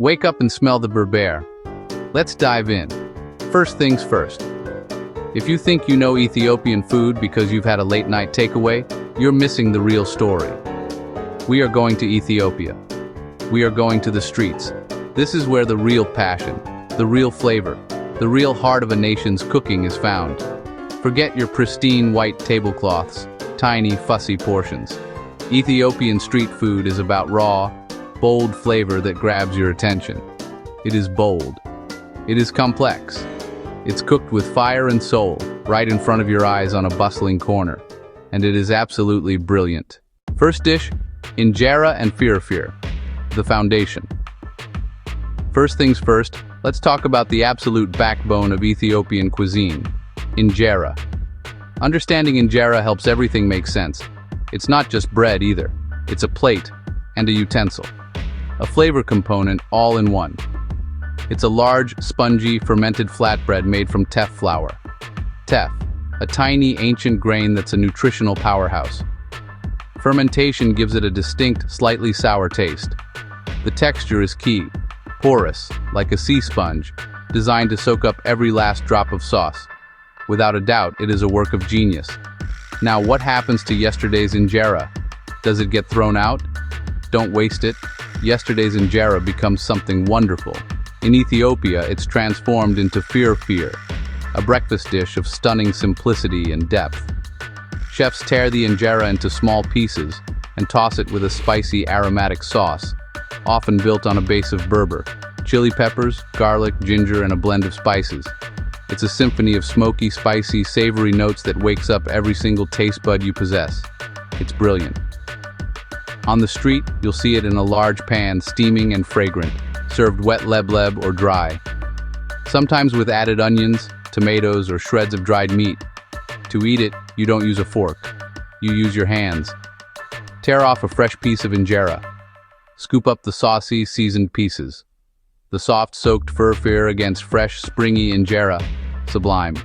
Wake up and smell the berbere. Let's dive in. First things first. If you think you know Ethiopian food because you've had a late-night takeaway, you're missing the real story. We are going to Ethiopia. We are going to the streets. This is where the real passion, the real flavor, the real heart of a nation's cooking is found. Forget your pristine white tablecloths, tiny, fussy portions. Ethiopian street food is about raw, bold flavor that grabs your attention. It is bold. It is complex. It's cooked with fire and soul, right in front of your eyes on a bustling corner. And it is absolutely brilliant. First dish, injera and firfir, the foundation. First things first, let's talk about the absolute backbone of Ethiopian cuisine, injera. Understanding injera helps everything make sense. It's not just bread either. It's a plate and a utensil. A flavor component all in one. It's a large, spongy, fermented flatbread made from teff flour. Teff, a tiny, ancient grain that's a nutritional powerhouse. Fermentation gives it a distinct, slightly sour taste. The texture is key, porous, like a sea sponge, designed to soak up every last drop of sauce. Without a doubt, it is a work of genius. Now, what happens to yesterday's injera? Does it get thrown out? Don't waste it. Yesterday's injera becomes something wonderful. In Ethiopia, it's transformed into firfir, a breakfast dish of stunning simplicity and depth. Chefs tear the injera into small pieces and toss it with a spicy, aromatic sauce, often built on a base of berber, chili peppers, garlic, ginger, and a blend of spices. It's a symphony of smoky, spicy, savory notes that wakes up every single taste bud you possess. It's brilliant. On the street, you'll see it in a large pan, steaming and fragrant, served wet lebleb or dry. Sometimes with added onions, tomatoes, or shreds of dried meat. To eat it, you don't use a fork. You use your hands. Tear off a fresh piece of injera. Scoop up the saucy, seasoned pieces. The soft, soaked firfir against fresh, springy injera. Sublime.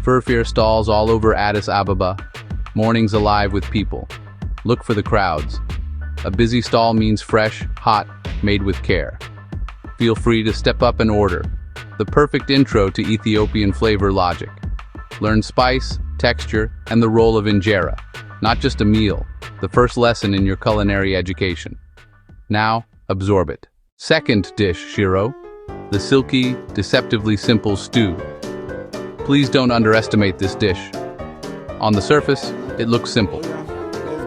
Firfir stalls all over Addis Ababa. Mornings alive with people. Look for the crowds. A busy stall means fresh, hot, made with care. Feel free to step up and order. The perfect intro to Ethiopian flavor logic. Learn spice, texture, and the role of injera. Not just a meal, the first lesson in your culinary education. Now, absorb it. Second dish, shiro, the silky, deceptively simple stew. Please don't underestimate this dish. On the surface, it looks simple.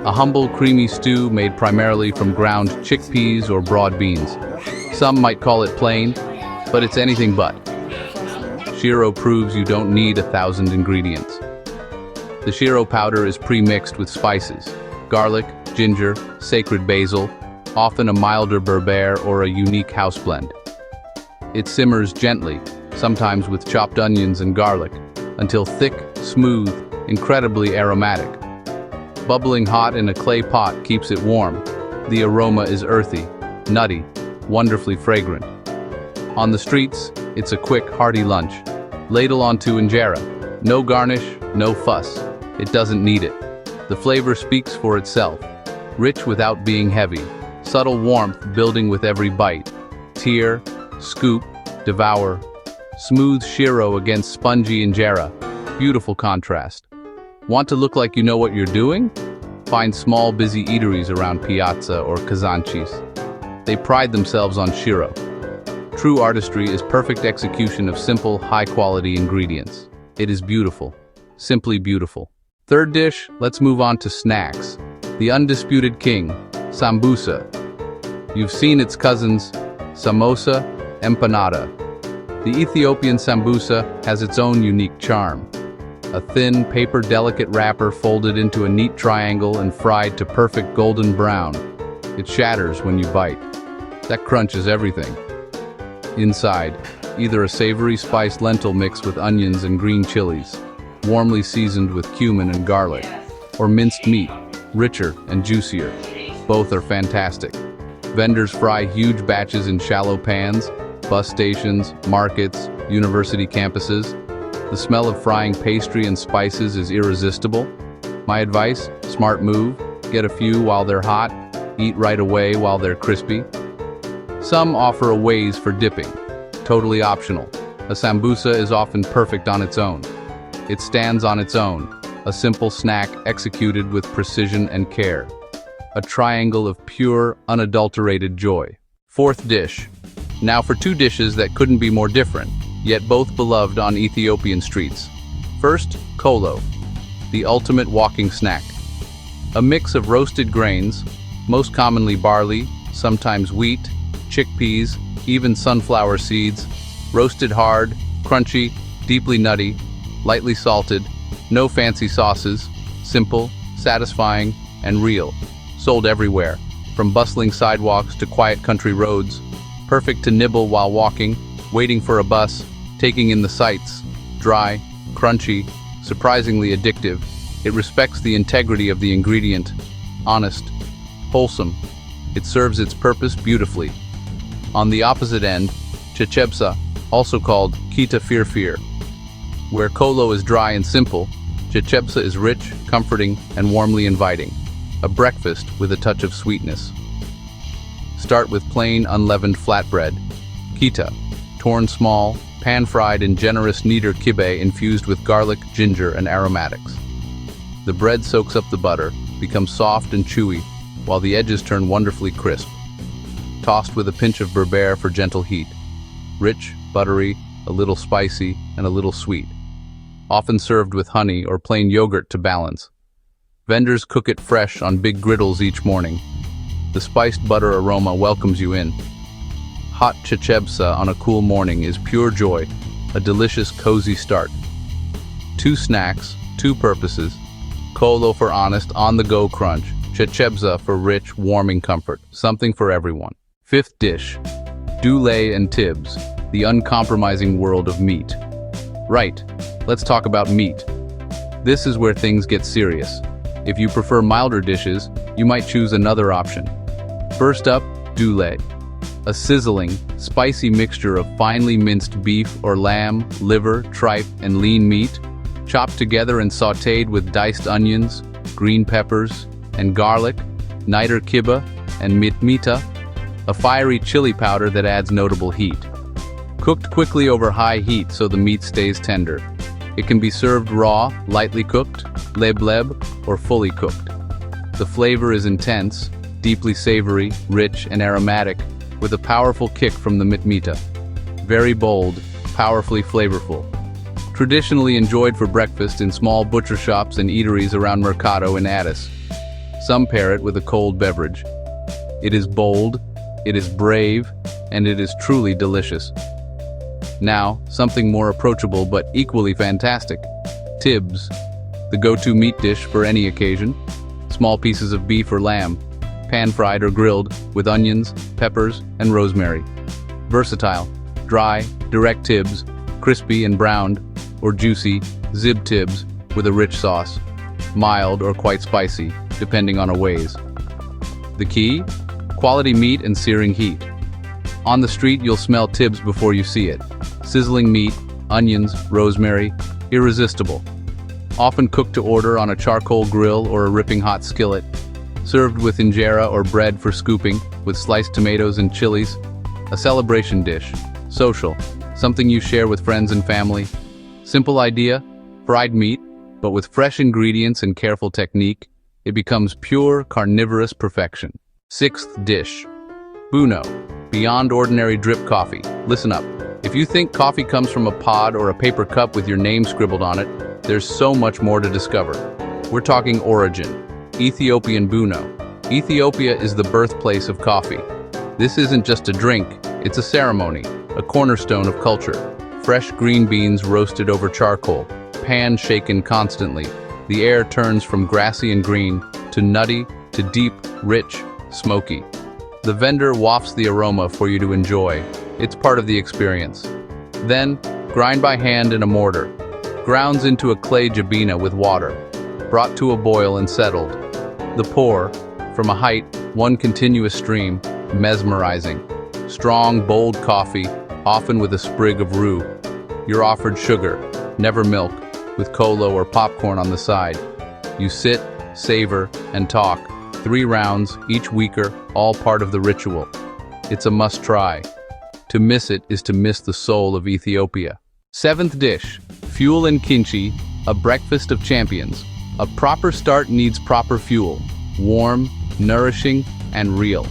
A humble, creamy stew made primarily from ground chickpeas or broad beans. Some might call it plain, but it's anything but. Shiro proves you don't need 1,000 ingredients. The shiro powder is pre-mixed with spices, garlic, ginger, sacred basil, often a milder berbere or a unique house blend. It simmers gently, sometimes with chopped onions and garlic, until thick, smooth, incredibly aromatic. Bubbling hot in a clay pot keeps it warm. The aroma is earthy, nutty, wonderfully fragrant. On the streets, it's a quick, hearty lunch. Ladle onto injera. No garnish, no fuss. It doesn't need it. The flavor speaks for itself. Rich without being heavy. Subtle warmth building with every bite. Tear, scoop, devour. Smooth shiro against spongy injera. Beautiful contrast. Want to look like you know what you're doing? Find small, busy eateries around Piazza or Kazanchis. They pride themselves on shiro. True artistry is perfect execution of simple, high-quality ingredients. It is beautiful. Simply beautiful. Third dish, let's move on to snacks. The undisputed king, Sambusa. You've seen its cousins, samosa, empanada. The Ethiopian Sambusa has its own unique charm. A thin, paper-delicate wrapper folded into a neat triangle and fried to perfect golden brown. It shatters when you bite. That crunch is everything. Inside, either a savory spiced lentil mix with onions and green chilies, warmly seasoned with cumin and garlic, or minced meat, richer and juicier. Both are fantastic. Vendors fry huge batches in shallow pans, bus stations, markets, university campuses. The smell of frying pastry and spices is irresistible. My advice, smart move, get a few while they're hot, eat right away while they're crispy. Some offer a ways for dipping, totally optional. A sambusa is often perfect on its own. It stands on its own, a simple snack executed with precision and care. A triangle of pure, unadulterated joy. Fourth dish. Now for two dishes that couldn't be more different, yet both beloved on Ethiopian streets. First, Colo, the ultimate walking snack. A mix of roasted grains, most commonly barley, sometimes wheat, chickpeas, even sunflower seeds, roasted hard, crunchy, deeply nutty, lightly salted, no fancy sauces, simple, satisfying, and real. Sold everywhere, from bustling sidewalks to quiet country roads, perfect to nibble while walking, waiting for a bus, taking in the sights. Dry, crunchy, surprisingly addictive. It respects the integrity of the ingredient. Honest, wholesome. It serves its purpose beautifully. On the opposite end, chechebsa, also called firfir. Where Colo is dry and simple, chechebsa is rich, comforting, and warmly inviting. A breakfast with a touch of sweetness. Start with plain, unleavened flatbread. Kita, torn small, pan-fried in generous kneader kibe infused with garlic, ginger, and aromatics. The bread soaks up the butter, becomes soft and chewy, while the edges turn wonderfully crisp. Tossed with a pinch of berbere for gentle heat. Rich, buttery, a little spicy, and a little sweet. Often served with honey or plain yogurt to balance. Vendors cook it fresh on big griddles each morning. The spiced butter aroma welcomes you in. Hot chechebsa on a cool morning is pure joy, a delicious, cozy start. Two snacks, two purposes. Colo for honest, on-the-go crunch. Chechebsa for rich, warming comfort. Something for everyone. Fifth dish. Dulet and tibs, the uncompromising world of meat. Right, let's talk about meat. This is where things get serious. If you prefer milder dishes, you might choose another option. First up, dulet. A sizzling, spicy mixture of finely minced beef or lamb, liver, tripe, and lean meat, chopped together and sautéed with diced onions, green peppers, and garlic, niter kiba, and mitmita, a fiery chili powder that adds notable heat. Cooked quickly over high heat so the meat stays tender. It can be served raw, lightly cooked, leb, or fully cooked. The flavor is intense, deeply savory, rich, and aromatic, with a powerful kick from the mitmita. Very bold, powerfully flavorful. Traditionally enjoyed for breakfast in small butcher shops and eateries around Mercado in Addis. Some pair it with a cold beverage. It is bold, it is brave, and it is truly delicious. Now, something more approachable but equally fantastic. Tibs, the go-to meat dish for any occasion. Small pieces of beef or lamb, pan-fried or grilled with onions, peppers, and rosemary. Versatile, dry, direct tibs, crispy and browned, or juicy, zib tibs with a rich sauce. Mild or quite spicy, depending on a ways. The key? Quality meat and searing heat. On the street, you'll smell tibs before you see it. Sizzling meat, onions, rosemary, irresistible. Often cooked to order on a charcoal grill or a ripping hot skillet. Served with injera or bread for scooping, with sliced tomatoes and chilies. A celebration dish. Social. Something you share with friends and family. Simple idea, fried meat, but with fresh ingredients and careful technique, it becomes pure carnivorous perfection. Sixth dish. Buno. Beyond ordinary drip coffee. Listen up. If you think coffee comes from a pod or a paper cup with your name scribbled on it, there's so much more to discover. We're talking origin. Ethiopian Buno. Ethiopia is the birthplace of coffee. This isn't just a drink, it's a ceremony, a cornerstone of culture. Fresh green beans roasted over charcoal, pan shaken constantly. The air turns from grassy and green to nutty to deep, rich, smoky. The vendor wafts the aroma for you to enjoy. It's part of the experience. Then, grind by hand in a mortar. Grounds into a clay jabina with water. Brought to a boil and settled. The pour, from a height, one continuous stream, mesmerizing. Strong, bold coffee, often with a sprig of rue. You're offered sugar, never milk, with Colo or popcorn on the side. You sit, savor, and talk. 3 rounds, each weaker, all part of the ritual. It's a must-try. To miss it is to miss the soul of Ethiopia. Seventh dish, Fuul and kinche, a breakfast of champions. A proper start needs proper fuel. Warm, nourishing, and real.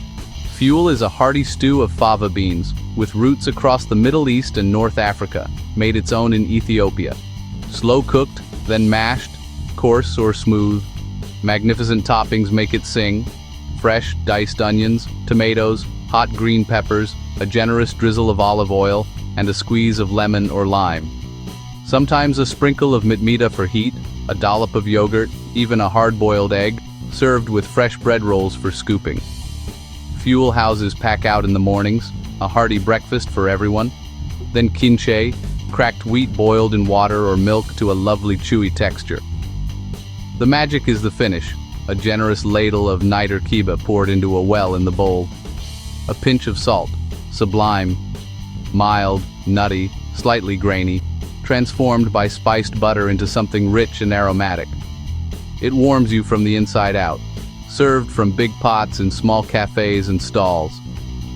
Fuul is a hearty stew of fava beans, with roots across the Middle East and North Africa, made its own in Ethiopia. Slow cooked, then mashed, coarse or smooth. Magnificent toppings make it sing. Fresh, diced onions, tomatoes, hot green peppers, a generous drizzle of olive oil, and a squeeze of lemon or lime. Sometimes a sprinkle of mitmita for heat, a dollop of yogurt, even a hard-boiled egg, served with fresh bread rolls for scooping. Fuul houses pack out in the mornings, a hearty breakfast for everyone. Then kinche, cracked wheat boiled in water or milk to a lovely chewy texture. The magic is the finish, a generous ladle of niter kiba poured into a well in the bowl. A pinch of salt, sublime, mild, nutty, slightly grainy, transformed by spiced butter into something rich and aromatic. It warms you from the inside out, served from big pots in small cafes and stalls.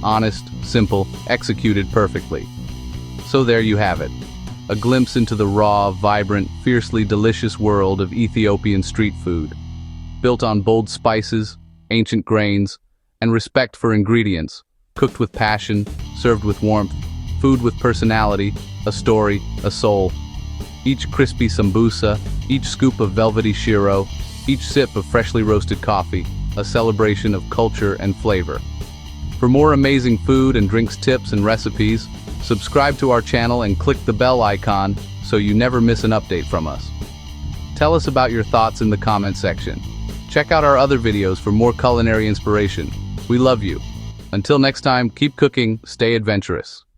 Honest, simple, executed perfectly. So there you have it. A glimpse into the raw, vibrant, fiercely delicious world of Ethiopian street food. Built on bold spices, ancient grains, and respect for ingredients. Cooked with passion, served with warmth, food with personality, a story, a soul. Each crispy sambusa, each scoop of velvety shiro, each sip of freshly roasted coffee, a celebration of culture and flavor. For more amazing food and drinks tips and recipes, subscribe to our channel and click the bell icon so you never miss an update from us. Tell us about your thoughts in the comment section. Check out our other videos for more culinary inspiration. We love you. Until next time, keep cooking, stay adventurous.